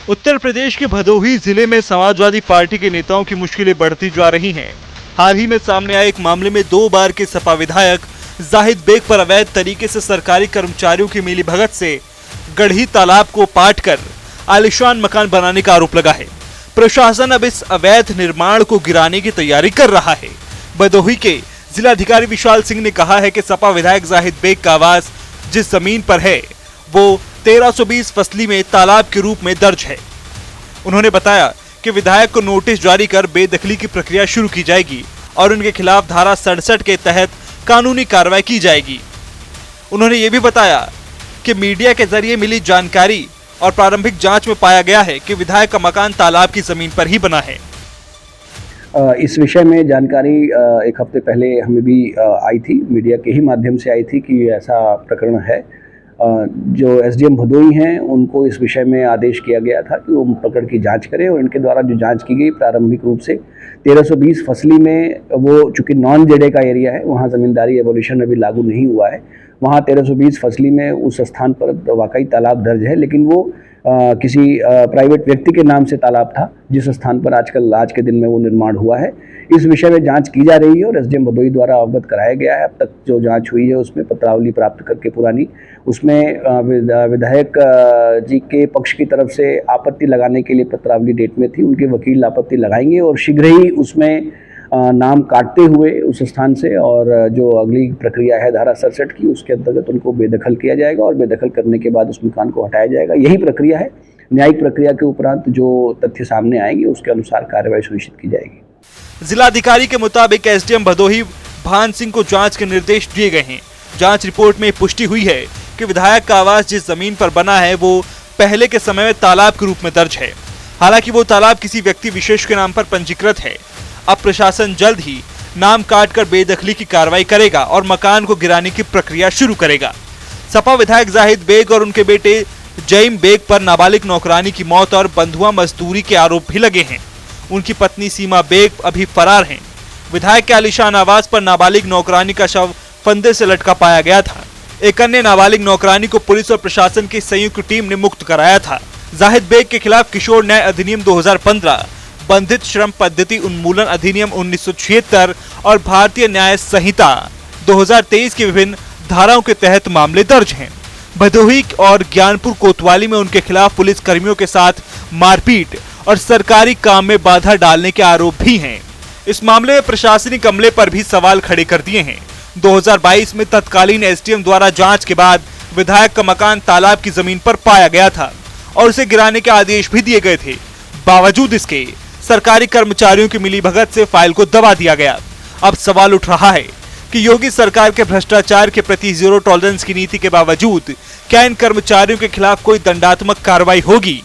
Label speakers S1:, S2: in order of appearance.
S1: उत्तर प्रदेश के भदोही जिले में समाजवादी पार्टी के नेताओं की मुश्किलें बढ़ती जा रही हैं। हाल ही में सामने आए एक मामले में 2 बार के सपा विधायक जाहिद बेग पर अवैध तरीके से सरकारी कर्मचारियों की मिलीभगत से गढ़ी तालाब को पाट कर आलीशान मकान बनाने का आरोप लगा है। प्रशासन अब इस अवैध निर्माण को गिराने की तैयारी कर रहा है। भदोही के जिलाधिकारी विशाल सिंह ने कहा है कि सपा विधायक जाहिद बेग का आवास जिस जमीन पर है वो 1320 फसली में तालाब के रूप में दर्ज है। उन्होंने बताया कि विधायक को नोटिस जारी कर बेदखली की प्रक्रिया शुरू की जाएगी और उनके खिलाफ धारा 67 के तहत कानूनी कार्रवाई की जाएगी। उन्होंने ये भी बताया कि मीडिया के जरिए मिली जानकारी और प्रारंभिक जांच में पाया गया है कि विधायक का मकान तालाब की जमीन पर ही बना है।
S2: इस विषय में जानकारी एक हफ्ते पहले हमें भी आई थी, मीडिया के ही माध्यम से आई थी कि ऐसा प्रकरण है। जो एसडीएम भदोही हैं उनको इस विषय में आदेश किया गया था कि वो प्रकरण की जांच करें और इनके द्वारा जो जांच की गई प्रारंभिक रूप से 1320 फसली में, वो चूँकि नॉन जेडे का एरिया है, वहाँ ज़मींदारी एवोल्यूशन अभी लागू नहीं हुआ है, वहाँ 1320 फसली में उस स्थान पर वाकई तालाब दर्ज है, लेकिन वो किसी प्राइवेट व्यक्ति के नाम से तालाब था जिस स्थान पर आज के दिन में वो निर्माण हुआ है। इस विषय में जांच की जा रही है और एसडीएम भदोही द्वारा अवगत कराया गया है। अब तक जो जांच हुई है उसमें पत्रावली प्राप्त करके पुरानी, उसमें विधायक जी के पक्ष की तरफ से आपत्ति लगाने के लिए पत्रावली डेट में थी, उनके वकील आपत्ति लगाएंगे और शीघ्र ही उसमें नाम काटते हुए उस स्थान से और जो अगली प्रक्रिया है धारा 67 की, उसके अंतर्गत उनको बेदखल किया जाएगा और बेदखल करने के बाद उस मकान को हटाया जाएगा। यही प्रक्रिया है। न्यायिक प्रक्रिया के उपरांत जो तथ्य सामने आएंगे उसके अनुसार कार्रवाई सुनिश्चित की जाएगी।
S1: जिलाधिकारी के मुताबिक एसडीएम भदोही भान सिंह को जांच के निर्देश दिए गए हैं। जांच रिपोर्ट में पुष्टि हुई है कि विधायक का आवास जिस जमीन पर बना है वो पहले के समय में तालाब के रूप में दर्ज है। हालांकि वो तालाब किसी व्यक्ति विशेष के नाम पर पंजीकृत है। अब प्रशासन जल्द ही नाम काटकर बेदखली की कार्रवाई करेगा और मकान को गिराने की प्रक्रिया शुरू करेगा। सपा विधायक जाहिद बेग और उनके बेटे जईम बेग पर नाबालिग नौकरानी की मौत और बंधुआ मजदूरी के आरोप भी लगे हैं। उनकी पत्नी सीमा बेग अभी फरार हैं। विधायक के आलीशान आवास पर नाबालिग नौकरानी का शव फंदे से लटका पाया गया था। एक अन्य नाबालिग नौकरानी को पुलिस और प्रशासन की संयुक्त टीम ने मुक्त कराया था। जाहिद बेग के खिलाफ किशोर न्याय अधिनियम 2015, बंधित श्रम पद्धति उन्मूलन अधिनियम 1976 और भारतीय न्याय संहिता 2023 की विभिन्न धाराओं के तहत मामले दर्ज हैं। भदोही और ज्ञानपुर कोतवाली में उनके खिलाफ पुलिस कर्मियों के साथ मारपीट और सरकारी काम में बाधा डालने के आरोप भी हैं। इस मामले में प्रशासनिक अमले पर भी सवाल खड़े कर दिए हैं। 2022 में तत्कालीन एसडीएम द्वारा जांच के बाद विधायक का मकान तालाब की जमीन पर पाया गया था और उसे गिराने के आदेश भी दिए गए थे। बावजूद इसके सरकारी कर्मचारियों की मिलीभगत से फाइल को दबा दिया गया। अब सवाल उठ रहा है कि योगी सरकार के भ्रष्टाचार के प्रति जीरो टॉलरेंस की नीति के बावजूद क्या इन कर्मचारियों के खिलाफ कोई दंडात्मक कार्रवाई होगी?